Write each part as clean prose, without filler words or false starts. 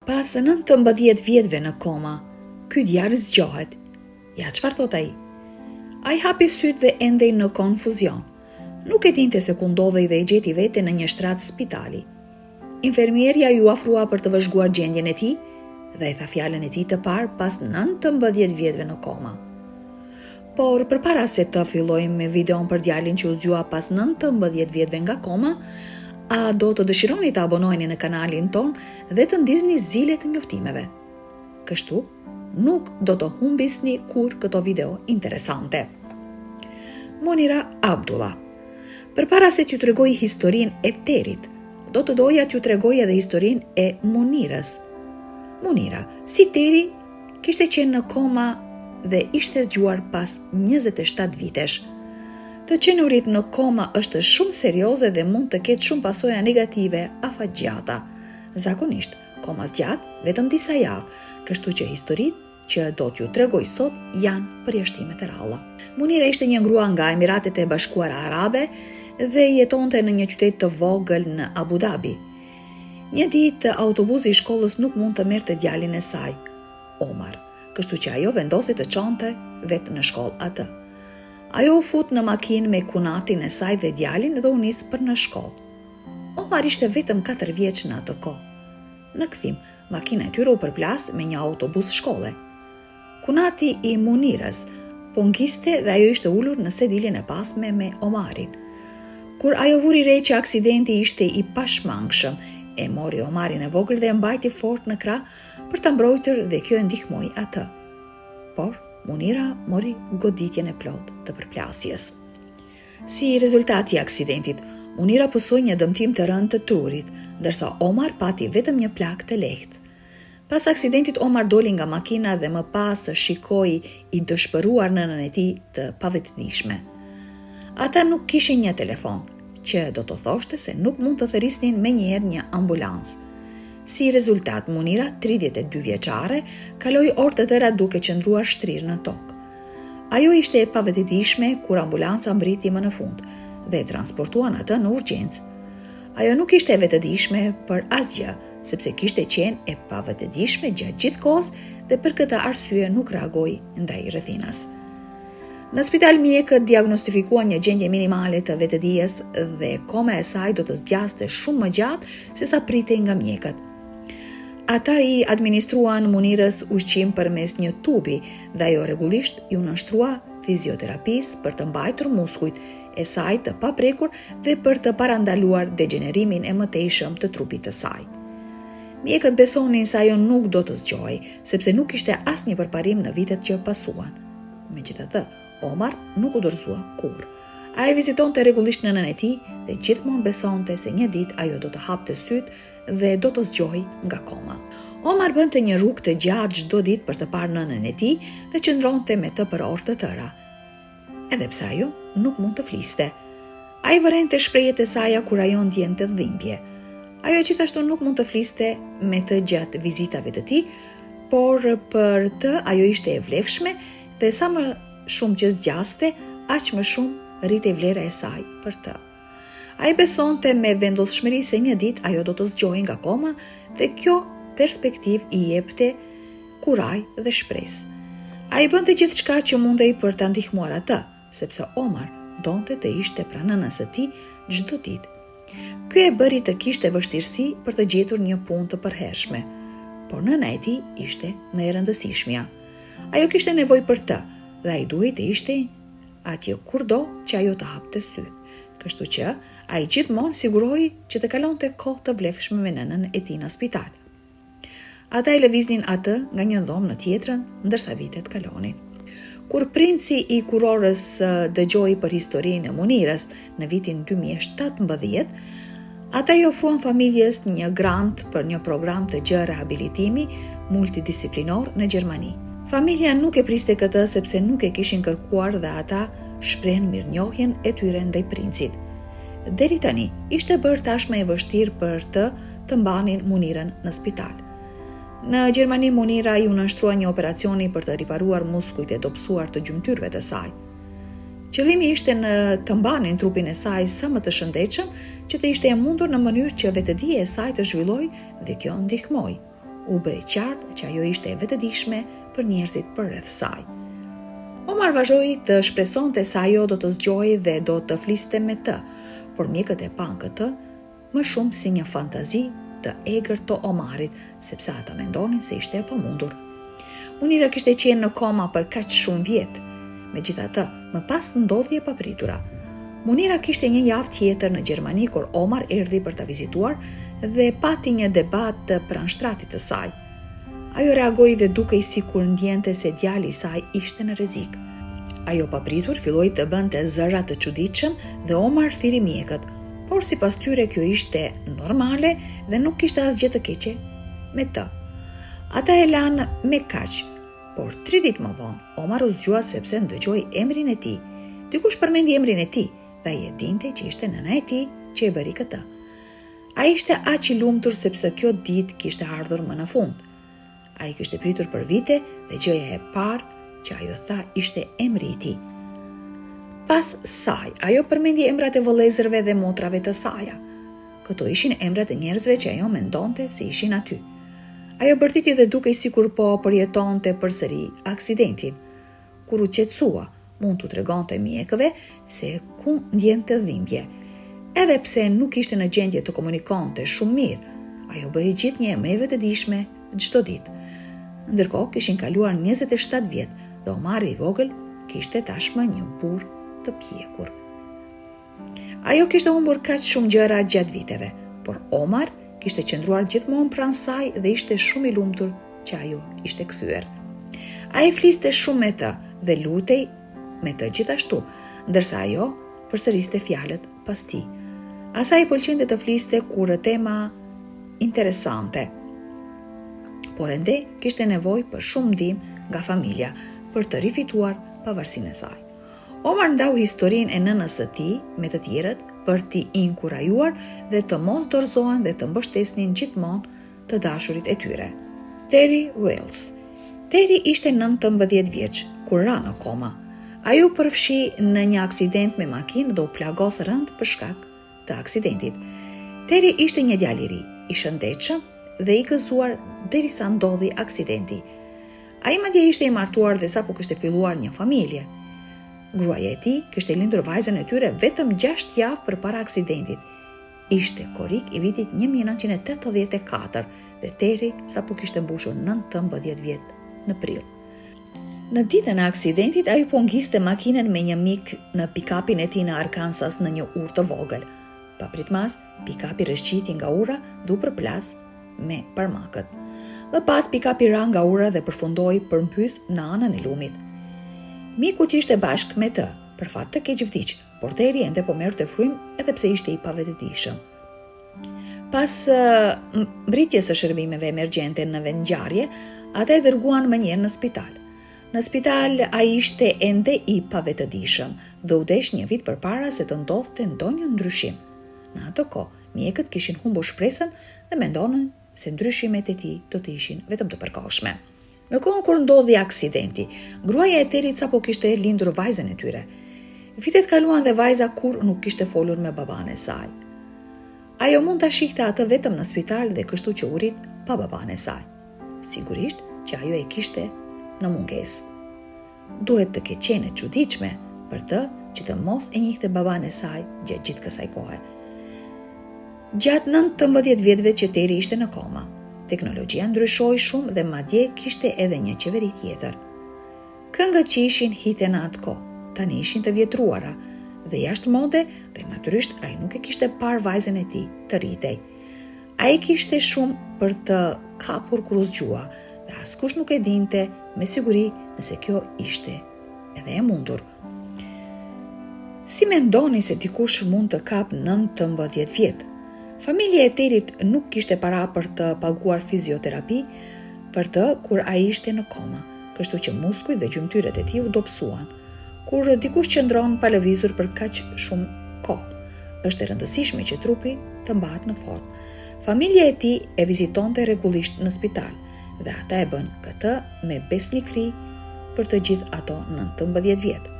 Pas 19 vjetëve në koma, ky djalë zgjohet. Ja çfarë thot ai? Ai hapi sytë dhe endej në konfuzion. Nuk e dinte se ku ndodhej dhe e gjeti veten në një shtrat spitali. Infermierja ju afrua për të vëzhguar gjendjen e tij dhe i tha fjalën e tij të parë pas 19 vjetëve në koma. Por përpara se të fillojmë me videon për djalin që u zgjua pas 19 vjetëve nga koma, a do të dëshironi të abonoheni në kanalin ton dhe të ndizni zile të njoftimeve. Kështu, nuk do të humbisni kur këto video interesante. Monira Abdullah. Përpara se t'ju tregoj historinë e Terit, do të doja t'ju tregoj edhe historinë e Monirës. Monira, si Teri, kishte qenë në koma dhe ishte zgjuar pas 27 vitesh. Të qenurit në koma është shumë serioze dhe mund të ketë shumë pasoja negative afatgjata. Zakonisht, koma zgjat vetëm disa javë, kështu që historitë që do t'ju tregoj sot janë përjashtimet e ralla. Monira ishte një grua nga Emiratet e Bashkuara Arabe dhe jetonte në një qytet të vogël në Abu Dhabi. Një ditë autobusi i shkollës nuk mund të merrte djalin e saj, Omar, kështu që ajo vendosi të çonte vetë në shkollë atë. Ajo u fut në makinë me kunatin e saj dhe djalin dhe u nis për në shkollë. Omar ishte vetëm 4 vjeç në atë kohë. Në kthim, makina e tyre u përplas me një autobus shkolle. Kunati i Monirës po ngiste dhe ajo ishte ulur në sediljen e pasme me Omarin. Kur ajo vuri re që aksidenti ishte i pashmangshëm, e mori Omarin e vogël dhe e mbajti fort në krah për ta mbrojtur dhe kjo e ndihmoi atë. Por Monira mori goditjen e plot të përplasjes. Si rezultati i aksidentit, Monira pësoi një dëmtim të rënd të trurit, ndërsa Omar pati vetëm një plagë të lehtë. Pas aksidentit, Omar doli nga makina dhe më pas shikoi i dëshpëruar nënën e tij të pavetëdijshme. Ata nuk kishin një telefon, që do të thoshte se nuk mund të thërrisnin menjëherë një ambulancë. Si rezultat, Monira, 32 vjeçare, kaloi orë të tëra duke qëndruar shtrirë në tokë. Ajo ishte e pavetëdijshme kur ambulanca mbriti më në fund dhe e transportuan atë në urgjencë. Ajo nuk ishte e vetëdijshme për asgjë, sepse kishte qenë e pavetëdijshme gjatë gjithë kohës dhe për këtë arsye nuk reagoi ndaj rrethinas. Në spital mjekët diagnostifikuan një gjendje minimale të vetëdijes dhe koma e saj do të zgjaste shumë më gjatë se sa pritej nga mjekët. Ata i administruan Monirës ushqim përmes një tubi dhe ajo rregullisht ju nënshtrua fizioterapisë për të mbajtur muskujt e saj të paprekur dhe për të parandaluar degenerimin e mëtejshëm të trupit të saj. Mjekët besonin se ajo nuk do të zgjohej, sepse nuk ishte asnjë përparim në vitet që pasuan. Megjithatë, Omar nuk u dorëzua kurrë. Ai vizitonte rregullisht nënën e tij dhe gjithmonë besonte se një ditë ajo do të hapte sytë dhe do të zgjohej nga koma. Omar bënte një rrugë të gjatë çdo ditë për të parë nënën e tij dhe qëndronte me të për orë të tëra. Edhe pse ajo nuk mund të fliste. Ai vërente shprehjet e saj kur ajo ndjente dhimbje. Ajo gjithashtu nuk mund të fliste me të gjatë vizitave të tij, por për të ajo ishte e vlefshme dhe sa më shumë që zgjaste, aq më shumë rritej vlera e saj për të. Ai besonte me vendosshmëri se një ditë ajo do të zgjohej nga koma dhe kjo perspektivë i jepte kuraj dhe shpresë. Ai bënte gjithçka që mundej për ta ndihmuar atë, sepse Omar donte të ishte pranë nënës së tij çdo ditë. Ky e bëri të kishte vështirësi për të gjetur një punë të përhershme, por nëna e tij ishte më e rëndësishmja. Ajo kishte nevojë për të dhe ai duhej të ishte atje kurdo që ajo të hapte sytë. Kështu që ai gjithmonë siguroi që të kalonte kohë të vlefshme me nënën e tij në spital. Ata e lëviznin atë nga një dhomë në tjetrën, ndërsa vitet kalonin. Kur princi i kurorës dëgjoi për historinë e Monirës në vitin 2017, ata i ofruan familjes një grant për një program të gjë rehabilitimi multidisiplinor në Gjermani. Familja nuk e priste këtë sepse nuk e kishin kërkuar dhe ata shprehen mirënjohjen e tyre ndaj princit. Deri tani, ishte bërë tashmë e vështirë për të mbanin Monirën në spital. Në Gjermani, Monira i u nënshtrua një operacioni për të riparuar muskujt e dobësuar të gjymtyrëve të saj. Qëllimi ishte në të mbanin trupin e saj sa më të shëndetshëm, që të ishte e mundur në mënyrë që vetëdija e saj të zhvilloj dhe kjo ndihmoi. U bë e qartë që ajo ishte e vetëdijshme për njerëzit përreth saj. Omar vazhdoi të shpresonte se ajo do të zgjohej dhe do të fliste me të, por mjekët e pan këtë më shumë si një fantazi të egër të Omarit, sepse ata mendonin se ishte e pamundur. Munira kishte qenë në koma për kaq shumë vjet. Megjithatë, më pas ndodhi e papritura. Munira kishte një javë tjetër në Gjermani kur Omar erdhi për ta vizituar dhe pati një debat pranë shtratit të saj. Ajo reagoi dhe dukej sikur ndjente se djali i saj ishte në rrezik. Ajo papritur filloi të bënte zëra të çuditshëm dhe Omar thiri mjekët, por sipas tyre kjo ishte normale dhe nuk kishte asgjë të keqe me të. Ata e lanë me kaq, por 3 ditë më vonë, Omar u zgjua sepse ndëgjoi emrin e tij. Dikush përmendi emrin e tij dhe ai e dinte që ishte nëna e tij që e bëri këtë. Ai ishte aq i lumtur sepse kjo ditë kishte ardhur më në fund. Ai kishte pritur për vite dhe gjëja e parë që ajo tha ishte emri i tij. Pas saj, ajo përmendi emrat e vëllezërve dhe motrave të saja. Këto ishin emrat e njerëzve që ajo mendonte se ishin aty. Ajo bërtiti dhe dukej sikur po përjetonte përsëri aksidentin. Kur u qetësua, mund t'u tregonte mjekëve se ku ndjente dhimbje. Edhe pse nuk ishte në gjendje të komunikonte shumë mirë, ajo bëhej gjithnjë më e vetëdijshme çdo ditë. Ndërkohë kishin kaluar 27 vjet dhe Omari i vogël kishte tashmë një burr të pjekur. Ajo kishte humbur kaq shumë gjëra gjatë viteve, por Omar kishte qëndruar gjithmonë pranë saj dhe ishte shumë i lumtur që ajo ishte kthyer. Ai fliste shumë me të dhe lutej me të gjithashtu, ndërsa ajo përsëriste fjalët pas tij. Asaj i pëlqente të fliste kur tema interesante, por ende kishte nevojë për shumë ndihmë nga familja për të rifituar pavarësinë e saj. Omar ndau historinë e nënës së tij me të tjerët për t'i inkurajuar dhe të mos dorëzohen dhe të mbështesnin gjithmonë të dashurit e tyre. Terry Wells. Terry ishte 19 vjeç kur ra në koma. Ajo përfshi në një aksident me makinë dhe u plagos rënd për shkak të aksidentit. Terry ishte një djalë i ri, i shëndetshëm dhe i gëzuar derisa ndodhi aksidenti. Ai madje ishte i martuar dhe sapo kishte filluar një familje. Gruaja e tij kishte lindur vajzën e tyre vetëm 6 javë përpara aksidentit. Ishte korrik i vitit 1984 dhe Terry sapo kishte mbushur 19 vjet në prill. Në ditën e aksidentit ai po ngiste makinën me një mik në pikapin e tij në Arkansas në një urë të vogël. Papritmas, pikapi rrëshqiti nga ura dhe u përplas me parmakët. Më pas pikapi ra nga ura dhe përfundoi përmbys në anën e lumit. Miku që ishte bashkë me të, për fat të keq vdiq, por Terry ende po merrte frymë edhe pse ishte i pavetëdijshëm. Pas mbritjes së shërbimeve emergjente në vendngjarje, ata e dërguan më njëherë në spital. Në spital ai ishte ende i pavetëdijshëm dhe u desh një vit përpara se të ndodhte ndonjë ndryshim. Në ato kohë, mjekët kishin humbur shpresën dhe mendonin se ndryshimet e tij do të ishin vetëm të përkohshme. Në kohën kur ndodhi aksidenti, gruaja e Terryt sapo kishte lindur vajzën e tyre. Vitet kaluan dhe vajza kur nuk kishte folur me baban e saj. Ajo mund ta shihte atë vetëm në spital dhe kështu që u rit pa baban e saj. Sigurisht që ajo e kishte në mungesë. Duhet të ketë qenë e çuditshme për të që të mos e njihte baban e saj gjatë gjithë kësaj kohe. Gjatë 19 vjetëve që Terry ishte në koma, teknologjia ndryshoi shumë dhe madje kishte edhe një qeveri tjetër. Këngët që ishin hite në atë kohë, tani ishin të vjetruara dhe jashtë mode dhe natyrisht ai nuk e kishte parë vajzën e tij të rritej. Ai kishte shumë për të kapur kur u zgjua dhe askush nuk e dinte me siguri nëse kjo ishte edhe e mundur. Si mendoni se dikush mund të kap 19 vjet? Familja e Terryt nuk kishte para për të paguar fizioterapi për të kur ai ishte në koma, kështu që muskujt dhe gjymtyrët e tij u dobësuan. Kur dikush qëndron pa lëvizur për kaq shumë kohë, është e rëndësishme që trupi të mbahet në formë. Familja e tij e vizitonte rregullisht në spital dhe ata e bën këtë me besnikëri për të gjithë ato 19 vjet.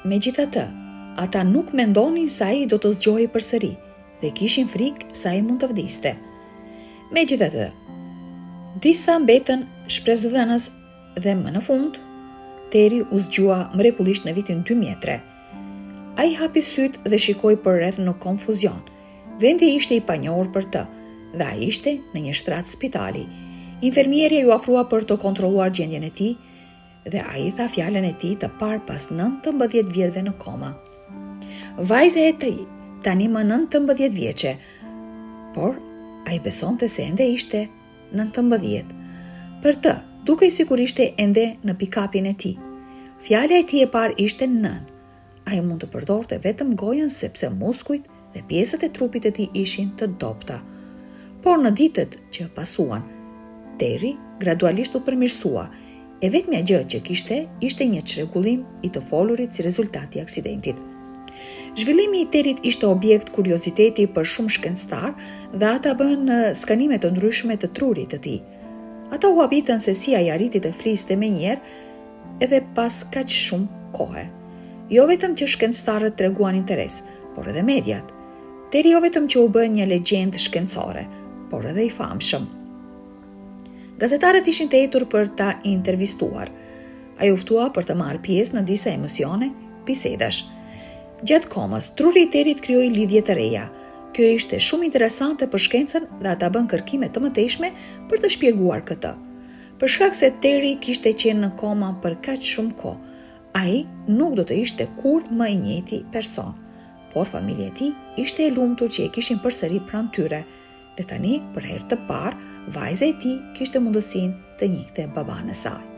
Megjithatë, ata nuk mendonin se ai do të zgjohej përsëri dhe kishin frikë se ai mund të vdiste. Megjithatë, Disa mbetën shpresëdhënës dhe më në fund, Teri u zgjua mrekullisht në vitin 2003. Ai hapi sytë dhe shikoi përreth në konfuzion. Vendi ishte i panjohur për të, dhe ai ishte në një shtrat spitali. Infermierja ju ofrua për të kontrolluar gjendjen e tij, dhe ai tha fjalën e tij të parë pas 19 vjetëve në koma. Vajza e tij tani më 19 vjeçe, por ai besonte se ende ishte 19. Për të, dukej sikur ishte ende në pikapin e tij. Fjala e tij e parë ishte 9. Ai mund të përdorte vetëm gojën sepse muskujt dhe pjesët e trupit të tij ishin të dobta. Por në ditët që pasuan, Teri gradualisht u përmirësua, e vetmja gjë që kishte ishte një çrregullim i të folurit si rezultat i aksidentit. Zhvillimi i Terit ishte objekt kurioziteti për shumë shkencëtar dhe ata bën skanime të ndryshme të trurit të tij. Ata u habitën se si ai arriti të fliste menjëherë edhe pas kaq shumë kohe. Jo vetëm që shkencëtarët treguan interes, por edhe mediat. Teri jo vetëm që u bë një legjendë shkencore, por edhe i famshëm. Gazetarët ishin të etur për ta intervistuar. Ai u ftua për të marrë pjesë në disa emisione, bisedash. Gjatë komës, truri i Terit krijoi lidhje të reja. Kjo ishte shumë interesante për shkencën dhe ata bën kërkime të mëtejshme për të shpjeguar këtë. Për shkak se Teri kishte qenë në koma për kaq shumë kohë, ai nuk do të ishte kur më i njëjti person. Por familja e tij ishte e lumtur që e kishin përsëri pranë tyre, dhe tani, për herë të parë, vajza e tij kishte mundësinë të njihte baban e saj.